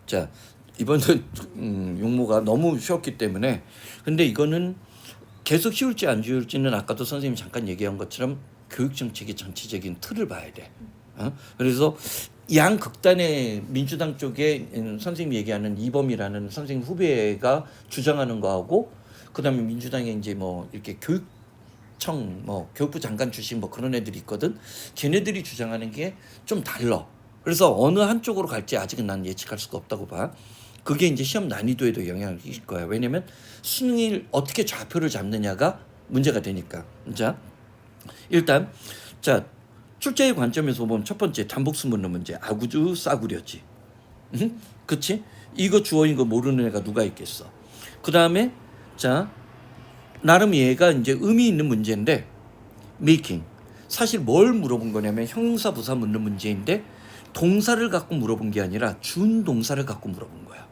자, 이번은 용모가 너무 쉬웠기 때문에 근데 이거는 계속 쉬울지 안 쉬울지는 아까도 선생님이 잠깐 얘기한 것처럼 교육 정책의 전체적인 틀을 봐야 돼. 그래서 양극단의 민주당 쪽에 선생님이 얘기하는 이범이라는 선생님 후배가 주장하는 거하고 그다음에 민주당에 이제 뭐 이렇게 교육청 뭐 교육부 장관 출신 뭐 그런 애들이 있거든. 걔네들이 주장하는 게 좀 달라. 그래서 어느 한쪽으로 갈지 아직은 난 예측할 수가 없다고 봐. 그게 이제 시험 난이도에도 영향을 끼칠 거야. 왜냐면 수능을 어떻게 좌표를 잡느냐가 문제가 되니까. 자, 일단 자 출제의 관점에서 보면 첫 번째 단복수 묻는 문제. 아구주 싸구려지. 그치? 이거 주어인 거 모르는 애가 누가 있겠어. 그 다음에 자 나름 얘가 이제 의미 있는 문제인데 메이킹. 사실 뭘 물어본 거냐면 형용사 부사 묻는 문제인데 동사를 갖고 물어본 게 아니라 준동사를 갖고 물어본 거야.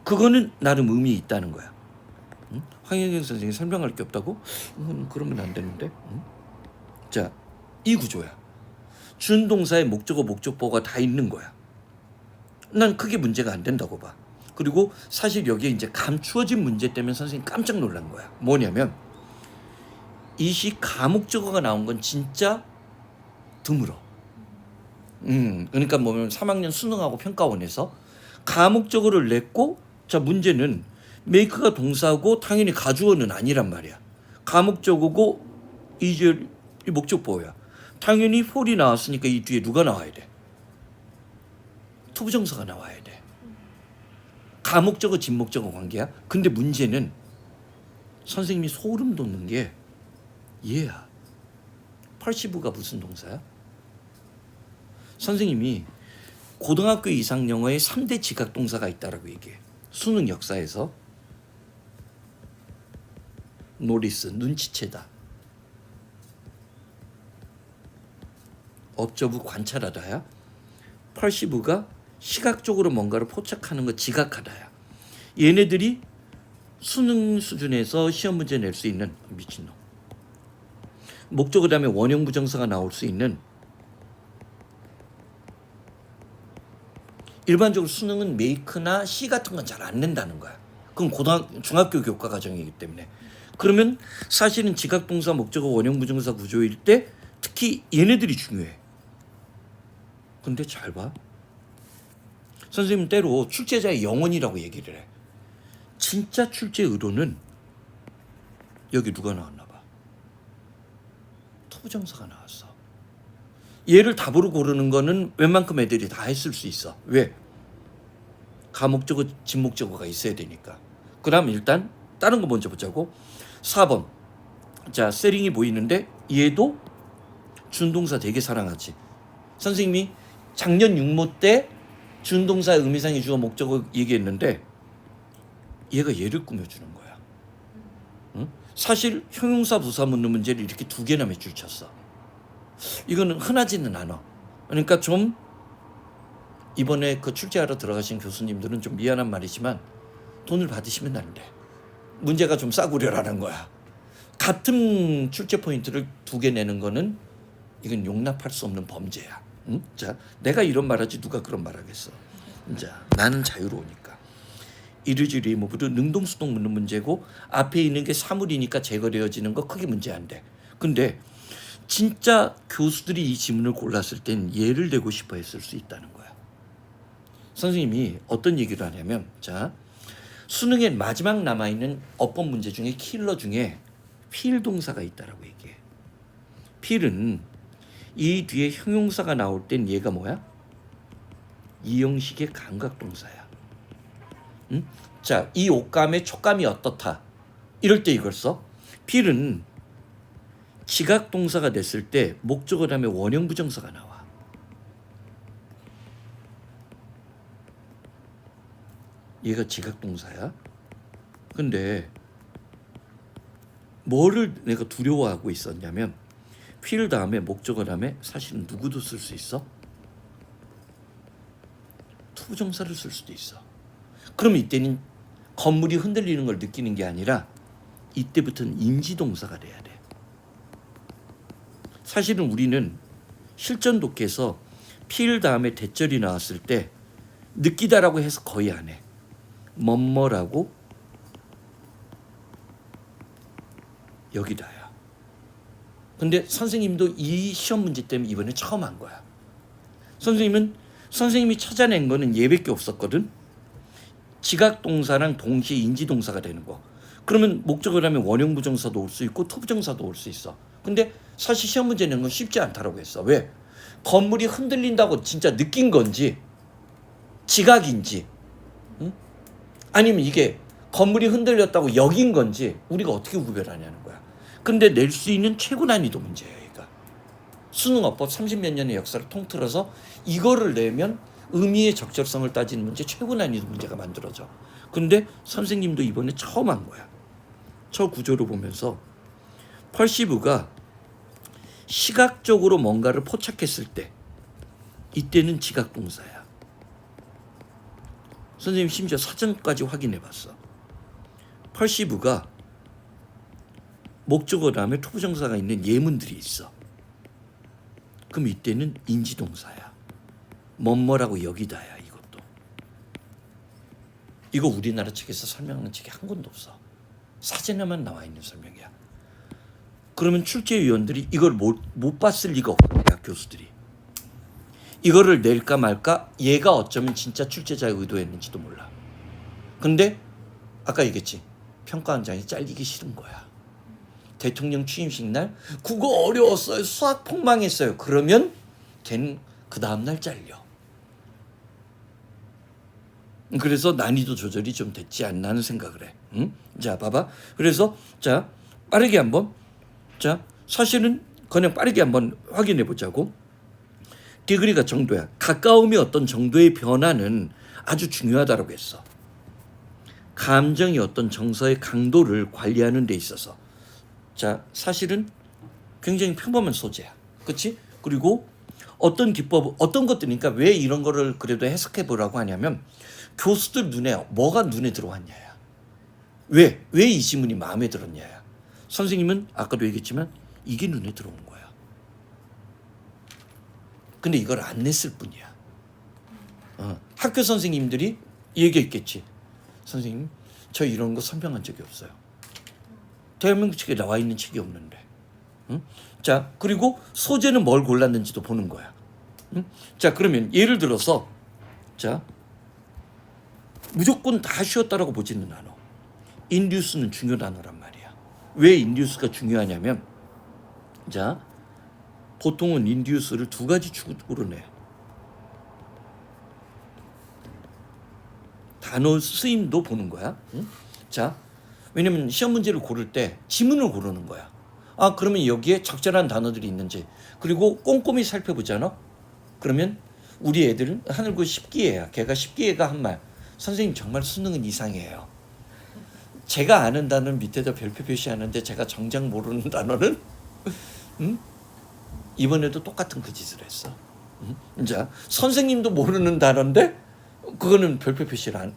그거는 나름 의미 있다는 거야. 황영경 선생님이 설명할 게 없다고? 그러면 안 되는데. 자, 이 구조야. 준동사의 목적어 목적보가 다 있는 거야. 난 크게 문제가 안 된다고 봐. 그리고 사실 여기에 이제 감추어진 문제 때문에 선생님 깜짝 놀란 거야. 뭐냐면 이 시 가목적어가 나온 건 진짜 드물어. 그러니까 뭐냐면 3학년 수능하고 평가원에서 가목적어를 냈고 자 문제는 메이크가 동사고 당연히 가주어는 아니란 말이야. 가목적어고 이제 목적보호야. 당연히 홀이 나왔으니까 이 뒤에 누가 나와야 돼? 투부정사가 나와야 돼. 가목적어 진목적어 관계야. 근데 문제는 선생님이 소름 돋는 게 얘야. 펄시브가 무슨 동사야? 선생님이 고등학교 이상 영어에 3대 지각동사가 있다라고 얘기해. 수능 역사에서 노리스, 눈치채다. 업저브, 관찰하다야. 펄시브가 시각적으로 뭔가를 포착하는 거 지각하다야. 얘네들이 수능 수준에서 시험 문제 낼 수 있는 미친놈. 목적어 다음에 원형 부정사가 나올 수 있는 일반적으로 수능은 메이크나 시 같은 건 잘 안 낸다는 거야. 그건 중학교 교과 과정이기 때문에. 그러면 사실은 지각동사, 목적어, 원형 부정사 구조일 때 특히 얘네들이 중요해. 근데 잘 봐. 선생님 때로 출제자의 영혼이라고 얘기를 해. 진짜 출제 의도는 여기 누가 나왔나 봐. 투부정사가 나왔어. 얘를 답으로 고르는 거는 웬만큼 애들이 다 했을 수 있어. 왜? 가목적어, 진목적어가 있어야 되니까. 그 다음 일단 다른 거 먼저 보자고. 4번. 자, 세링이 보이는데 얘도 준동사 되게 사랑하지. 선생님이 작년 육모 때 준동사 의미상의 주어 목적어 얘기했는데 얘가 얘를 꾸며주는 거야. 응? 사실 형용사 부사 묻는 문제를 이렇게 2개나 몇 줄 쳤어. 이거는 흔하지는 않아. 그러니까 좀 이번에 그 출제하러 들어가신 교수님들은 좀 미안한 말이지만 돈을 받으시면 안 돼. 문제가 좀 싸구려라는 거야. 같은 출제 포인트를 2개 내는 거는 이건 용납할 수 없는 범죄야. 응? 자, 내가 이런 말하지 누가 그런 말하겠어. 자, 나는 자유로우니까. 이르지 리무브도 능동수동 묻는 문제고 앞에 있는 게 사물이니까 제거되어지는 거 크게 문제 안 돼. 근데 진짜 교수들이 이 지문을 골랐을 땐 얘를 대고 싶어 했을 수 있다는 거야. 선생님이 어떤 얘기를 하냐면 자 수능에 마지막 남아있는 어법 문제 중에 킬러 중에 필 동사가 있다라고 얘기해. 필은 이 뒤에 형용사가 나올 땐 얘가 뭐야? 이 형식의 감각동사야. 응? 자, 이 옷감의 촉감이 어떻다. 이럴 때 이걸 써. 필은 지각동사가 됐을 때 목적어 다음에 원형 부정사가 나와. 얘가 지각동사야. 근데 뭐를 내가 두려워하고 있었냐면 필 다음에 목적어 다음에 사실은 누구도 쓸 수 있어? 투부정사를 쓸 수도 있어. 그럼 이때는 건물이 흔들리는 걸 느끼는 게 아니라 이때부터는 인지동사가 돼야 돼. 사실은 우리는 실전 독해에서 필 다음에 대절이 나왔을 때 느끼다라고 해서 거의 안 해. 뭐뭐라고 여기다야. 근데 선생님도 이 시험 문제 때문에 이번에 처음 한 거야. 선생님이 찾아낸 거는 얘밖에 없었거든. 지각동사랑 동시에 인지동사가 되는 거. 그러면 목적을 하면 원형부정사도 올 수 있고 투부정사도 올 수 있어. 근데 사실 시험 문제 내는 건 쉽지 않다라고 했어. 왜? 건물이 흔들린다고 진짜 느낀 건지 지각인지, 응? 아니면 이게 건물이 흔들렸다고 여긴 건지 우리가 어떻게 구별하냐는 거야. 근데 낼 수 있는 최고 난이도 문제예요. 얘가. 수능어법 30몇 년의 역사를 통틀어서 이거를 내면 의미의 적절성을 따지는 문제, 최고 난이도 문제가 만들어져. 근데 선생님도 이번에 처음 한 거야. 저 구조를 보면서 펄시브가 시각적으로 뭔가를 포착했을 때 이때는 지각동사야. 선생님 심지어 사전까지 확인해봤어. 펄시브가 목적어 다음에 투부정사가 있는 예문들이 있어. 그럼 이때는 인지동사야. 뭐뭐라고 여기다야. 이것도. 이거 우리나라 책에서 설명하는 책이 한 권도 없어. 사전에만 나와 있는 설명이야. 그러면 출제위원들이 이걸 못 봤을 리가 없어. 대학 교수들이. 이거를 낼까 말까 얘가 어쩌면 진짜 출제자의 의도했는지도 몰라. 근데 아까 얘기했지. 평가원장이 잘리기 싫은 거야. 대통령 취임식 날 국어 어려웠어요. 수학 폭망했어요. 그러면 걔는 그 다음날 잘려. 그래서 난이도 조절이 좀 됐지 않나 하는 생각을 해. 응? 자, 봐봐. 그래서 자 빠르게 한번 자 사실은 그냥 빠르게 한번 확인해 보자고. 디그리가 정도야. 가까움이 어떤 정도의 변화는 아주 중요하다고 했어. 감정이 어떤 정서의 강도를 관리하는 데 있어서 자 사실은 굉장히 평범한 소재야. 그렇지? 그리고 어떤 기법, 어떤 것들이니까 왜 이런 거를 그래도 해석해 보라고 하냐면 교수들 눈에 뭐가 눈에 들어왔냐야. 왜 이 지문이 마음에 들었냐야. 선생님은 아까도 얘기했지만 이게 눈에 들어온 거야. 근데 이걸 안 냈을 뿐이야. 학교 선생님들이 얘기했겠지. 선생님, 저 이런 거 설명한 적이 없어요. 대한민국 책에 나와 있는 책이 없는데. 응? 자, 그리고 소재는 뭘 골랐는지도 보는 거야. 응? 자, 그러면 예를 들어서 자 무조건 다 쉬웠다라고 보지는 않아. 인듀스는 중요 단어란 말이야. 왜 인듀스가 중요하냐면 자 보통은 인듀스를 두 가지 축으로 내. 단어 쓰임도 보는 거야. 응? 자, 왜냐면 시험 문제를 고를 때 지문을 고르는 거야. 아, 그러면 여기에 적절한 단어들이 있는지. 그리고 꼼꼼히 살펴보잖아. 그러면 우리 애들은 하늘고 10기회야. 걔가 10기회가 한 말. 선생님 정말 수능은 이상해요. 제가 아는 단어는 밑에다 별표 표시하는데 제가 정작 모르는 단어는 응? 이번에도 똑같은 그 짓을 했어. 응? 자, 선생님도 모르는 단어인데 그거는 별표 표시를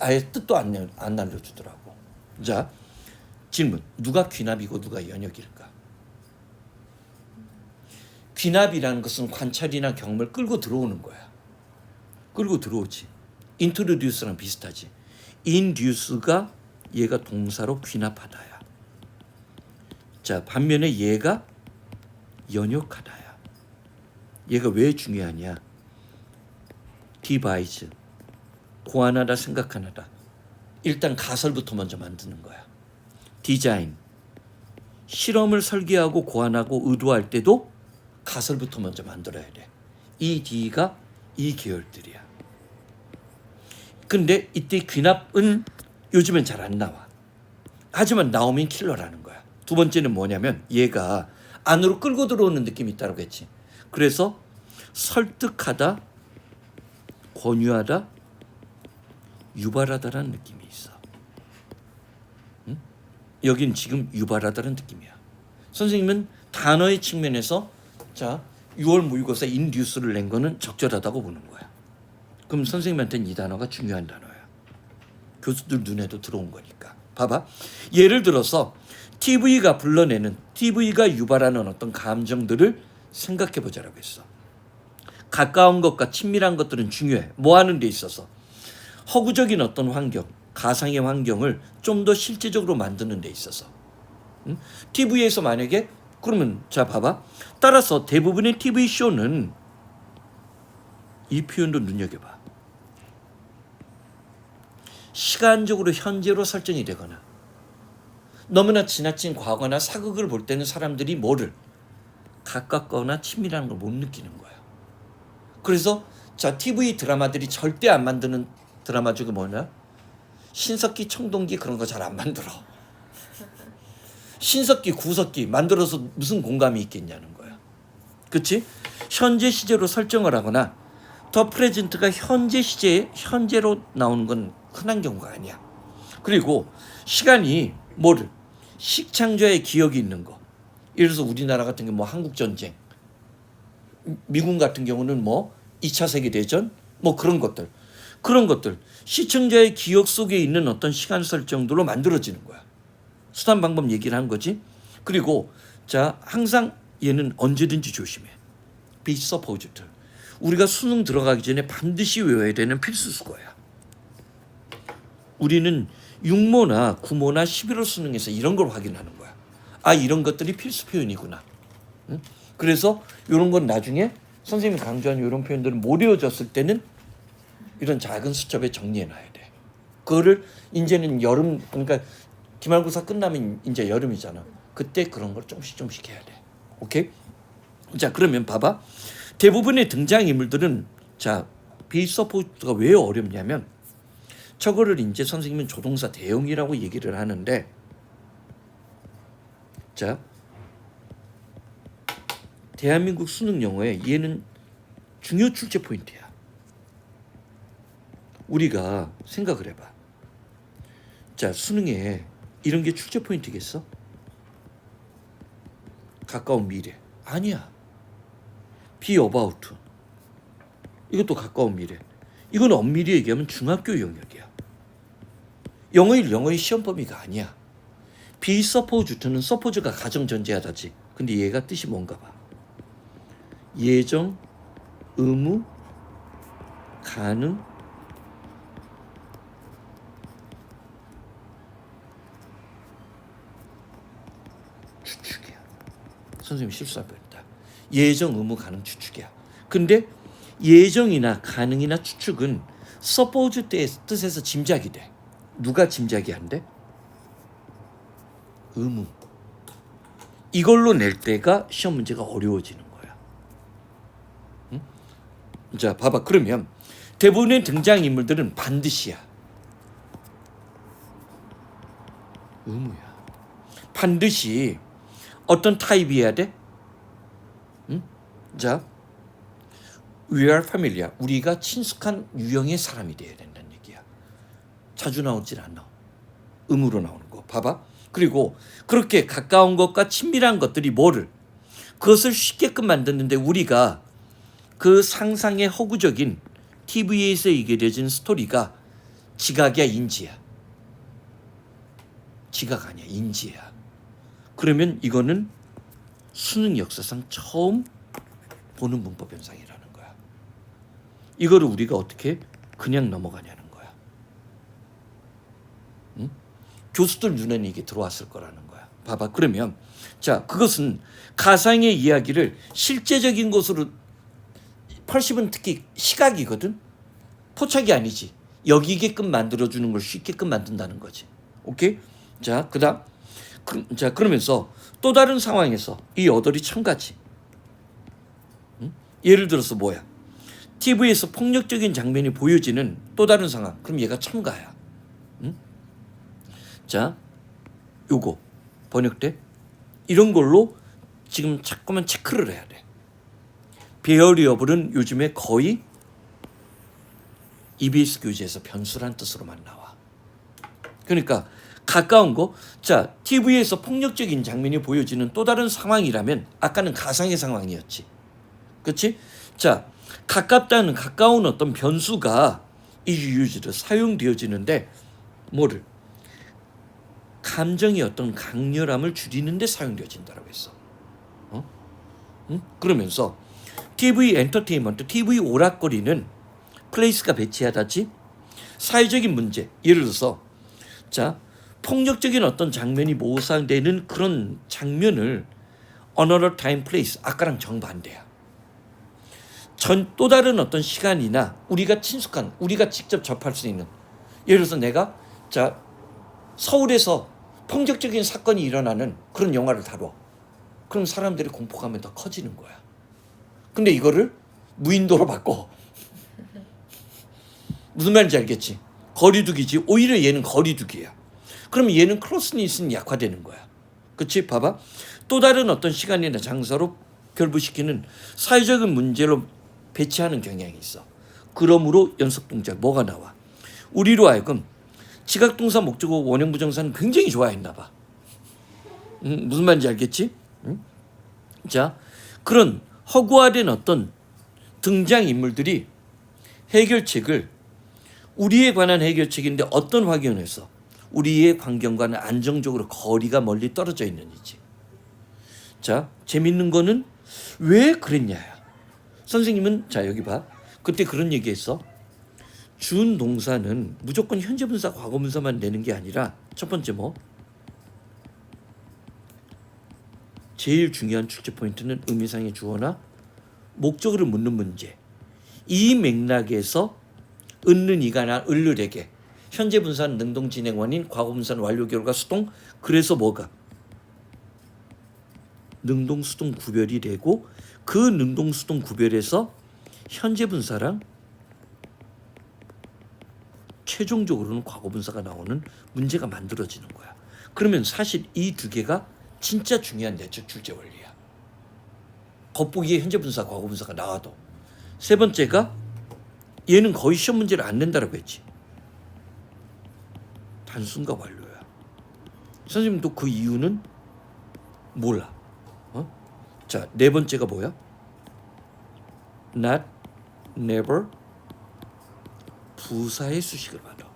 아예 뜻도 안 알려주더라고. 자, 질문. 누가 귀납이고 누가 연역일까? 귀납이라는 것은 관찰이나 경험을 끌고 들어오는 거야. 끌고 들어오지. introduce랑 비슷하지. induce가 얘가 동사로 귀납하다야. 자, 반면에 얘가 연역하다야. 얘가 왜 중요하냐? devise, 고안하다, 생각하다. 일단 가설부터 먼저 만드는 거야. 디자인, 실험을 설계하고 고안하고 의도할 때도 가설부터 먼저 만들어야 돼. 이 D가 이 계열들이야. 근데 이때 귀납은 요즘엔 잘 안 나와. 하지만 나오면 킬러라는 거야. 두 번째는 뭐냐면 얘가 안으로 끌고 들어오는 느낌이 있다고 했지. 그래서 설득하다, 권유하다, 유발하다라는 느낌이 있어. 응? 여긴 지금 유발하다는 느낌이야. 선생님은 단어의 측면에서 자 6월 모의고사 인듀스를 낸 거는 적절하다고 보는 거야. 그럼 선생님한테는 이 단어가 중요한 단어야. 교수들 눈에도 들어온 거니까. 봐봐. 예를 들어서 TV가 불러내는, TV가 유발하는 어떤 감정들을 생각해 보자라고 했어. 가까운 것과 친밀한 것들은 중요해. 뭐 하는 데 있어서 허구적인 어떤 환경, 가상의 환경을 좀 더 실제적으로 만드는 데 있어서. TV에서 만약에 그러면 자 봐봐. 따라서 대부분의 TV 쇼는 이 표현도 눈여겨봐. 시간적으로 현재로 설정이 되거나 너무나 지나친 과거나 사극을 볼 때는 사람들이 뭐를 가깝거나 친밀한 걸 못 느끼는 거야. 그래서 자 TV 드라마들이 절대 안 만드는 드라마 중에 뭐냐? 신석기, 청동기 그런 거 잘 안 만들어. 신석기, 구석기 만들어서 무슨 공감이 있겠냐는 거야. 그치? 현재 시제로 설정을 하거나 더 프레젠트가 현재 시제에 현재로 나오는 건 흔한 경우가 아니야. 그리고 시간이 뭐를 식창조의 기억이 있는 거. 예를 들어서 우리나라 같은 경우 뭐 한국전쟁, 미국 같은 경우는 뭐 2차 세계대전 뭐 그런 것들 시청자의 기억 속에 있는 어떤 시간 설정들로 만들어지는 거야. 수단 방법 얘기를 한 거지. 그리고 자 항상 얘는 언제든지 조심해. be supposed. 우리가 수능 들어가기 전에 반드시 외워야 되는 필수 수거야. 우리는 육모나 구모나 11월 수능에서 이런 걸 확인하는 거야. 아 이런 것들이 필수 표현이구나. 응? 그래서 이런 건 나중에 선생님이 강조한 이런 표현들은 못 외워졌을 때는 이런 작은 수첩에 정리해놔야 돼. 그거를 이제는 여름 그러니까 기말고사 끝나면 이제 여름이잖아. 그때 그런 걸 조금씩 해야 돼. 오케이? 자 그러면 봐봐. 대부분의 등장인물들은 자 비서포트가 왜 어렵냐면 저거를 이제 선생님은 조동사 대용이라고 얘기를 하는데 자 대한민국 수능 영어에 얘는 중요 출제 포인트야. 우리가 생각을 해봐. 자 수능에 이런 게 출제 포인트겠어? 가까운 미래 아니야. be about 이것도 가까운 미래. 이건 엄밀히 얘기하면 중학교 영역이야. 영어의 시험 범위가 아니야. be supposed는 suppose가 가정 전제하다지. 근데 얘가 뜻이 뭔가 봐. 예정, 의무, 가능, 추측이야. 선생님 실수할 뻔했다. 예정, 의무, 가능, 추측이야. 근데 예정이나 가능이나 추측은 suppose 때의 뜻에서 짐작이 돼. 누가 짐작이 안 돼? 의무. 이걸로 낼 때가 시험 문제가 어려워지는 거야. 응? 자, 봐봐. 그러면 대부분의 등장인물들은 반드시야. 의무야. 반드시 어떤 타입이어야 돼? 응? 자, we are familiar. 우리가 친숙한 유형의 사람이 돼야 된다는 얘기야. 자주 나오질 않아. 의무로 나오는 거. 봐봐. 그리고 그렇게 가까운 것과 친밀한 것들이 뭐를? 그것을 쉽게끔 만드는데 우리가 그 상상의 허구적인 TV에서 얘기해진 스토리가 지각이야, 인지야? 지각 아니야, 인지야. 그러면 이거는 수능 역사상 처음 보는 문법 현상이라는 거야. 이거를 우리가 어떻게 그냥 넘어가냐는 거야. 응? 교수들 눈에는 이게 들어왔을 거라는 거야. 봐봐. 그러면 자 그것은 가상의 이야기를 실제적인 것으로 펄십은 특히 시각이거든. 포착이 아니지. 여기게끔 만들어주는 걸 쉽게끔 만든다는 거지. 오케이? 자 그다음 자 그러면서 또 다른 상황에서 이 여덟이 첨가지. 응? 예를 들어서 뭐야? TV에서 폭력적인 장면이 보여지는 또 다른 상황. 그럼 얘가 첨가야. 응? 자, 요거 번역돼? 이런 걸로 지금 자꾸만 체크를 해야 돼. 베어리어블은 요즘에 거의 EBS 교재에서 변수란 뜻으로만 나와. 그러니까 가까운 거, 자 TV에서 폭력적인 장면이 보여지는 또 다른 상황이라면 아까는 가상의 상황이었지. 그렇지? 자 가깝다는 가까운 어떤 변수가 is used 사용되어지는데 뭐를? 감정의 어떤 강렬함을 줄이는 데 사용되어진다고 했어. 응? 그러면서 TV 엔터테인먼트, TV 오락거리는 플레이스가 배치하다지 사회적인 문제, 예를 들어서 자 폭력적인 어떤 장면이 모상되는 그런 장면을 another time place, 아까랑 정반대야. 또 다른 어떤 시간이나 우리가 친숙한, 우리가 직접 접할 수 있는, 예를 들어서 내가 자 서울에서 폭력적인 사건이 일어나는 그런 영화를 다뤄. 그럼 사람들의 공포감이 더 커지는 거야. 근데 이거를 무인도로 바꿔. 무슨 말인지 알겠지? 거리두기지. 오히려 얘는 거리두기야. 그럼 얘는 클로스니스는 약화되는 거야. 그치? 봐봐. 또 다른 어떤 시간이나 장소로 결부시키는 사회적인 문제로 배치하는 경향이 있어. 그러므로 연속동작 뭐가 나와? 우리로 하여금 지각동사, 목적어, 원형부정사는 굉장히 좋아했나 봐. 무슨 말인지 알겠지? 자, 그런 허구화된 어떤 등장인물들이 해결책을, 우리에 관한 해결책인데 어떤 환경에서 우리의 환경과는 안정적으로 거리가 멀리 떨어져 있는지. 자, 재밌는 거는 왜 그랬냐야. 선생님은 자 여기 봐. 그때 그런 얘기했어. 준동사는 무조건 현재분사, 과거분사만 내는 게 아니라 첫 번째 뭐? 제일 중요한 출제 포인트는 의미상의 주어나 목적어를 묻는 문제. 이 맥락에서 은는 이가나 을르에게 현재 분사는 능동 진행원인, 과거 분사는 완료 결과 수동. 그래서 뭐가? 능동 수동 구별이 되고 그 능동 수동 구별에서 현재 분사랑 최종적으로는 과거 분사가 나오는 문제가 만들어지는 거야. 그러면 사실 이 두 개가 진짜 중요한 내적 출제 원리야. 겉보기에 현재 분사, 과거 분사가 나와도. 세 번째가 얘는 거의 시험 문제를 안 낸다라고 했지. 단순과 완료야. 선생님도 그 이유는 몰라. 자, 네 번째가 뭐야? not, never, 부사의 수식을 받아.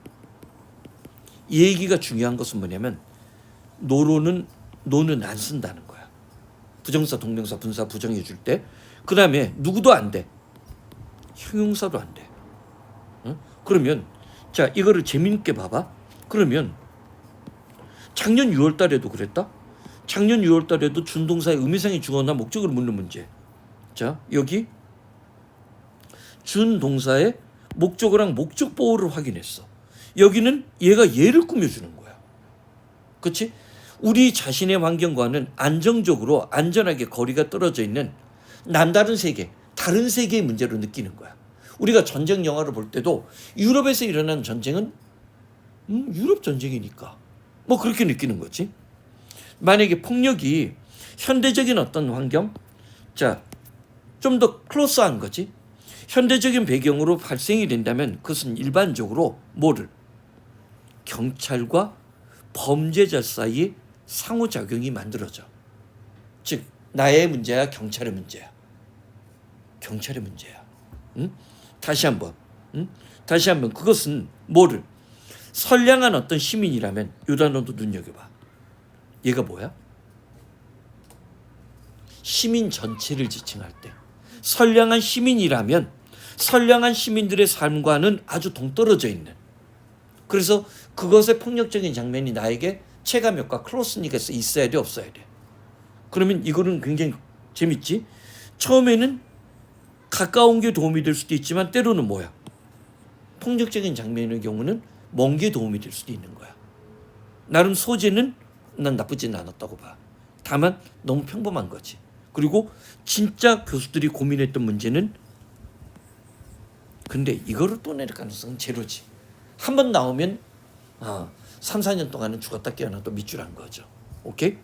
이 얘기가 중요한 것은 뭐냐면 노는 안 쓴다는 거야. 부정사, 동명사, 분사 부정해 줄 때. 그 다음에 누구도 안 돼. 형용사도 안 돼. 그러면 자 이거를 재미있게 봐봐. 그러면 작년 6월 달에도 그랬다. 작년 6월 달에도 준동사의 의미상의 주어나 목적을 묻는 문제. 자 여기 준동사의 목적어랑 목적보호를 확인했어. 여기는 얘가 얘를 꾸며주는 거야. 그렇지? 우리 자신의 환경과는 안정적으로 안전하게 거리가 떨어져 있는 남다른 세계, 다른 세계의 문제로 느끼는 거야. 우리가 전쟁 영화를 볼 때도 유럽에서 일어난 전쟁은 유럽 전쟁이니까 뭐 그렇게 느끼는 거지. 만약에 폭력이 현대적인 어떤 환경, 자 좀 더 클로스한 거지. 현대적인 배경으로 발생이 된다면 그것은 일반적으로 뭐를? 경찰과 범죄자 사이에 상호작용이 만들어져. 즉 나의 문제야, 경찰의 문제야. 경찰의 문제야. 다시 한번 그것은 뭐를? 선량한 어떤 시민이라면 요 단어도 눈여겨봐. 얘가 뭐야? 시민 전체를 지칭할 때 선량한 시민이라면 선량한 시민들의 삶과는 아주 동떨어져 있는, 그래서 그것의 폭력적인 장면이 나에게 체감효과 클로스닉에서 있어야 돼, 없어야 돼? 그러면 이거는 굉장히 재밌지. 처음에는 가까운 게 도움이 될 수도 있지만 때로는 뭐야? 폭력적인 장면의 경우는 먼 게 도움이 될 수도 있는 거야. 나름 소재는 난 나쁘진 않았다고 봐. 다만 너무 평범한 거지. 그리고 진짜 교수들이 고민했던 문제는 근데 이거를 또 낼 가능성은 제로지. 한 번 나오면 3, 4년 동안은 죽었다 깨어나도 밑줄 한 거죠. 오케이?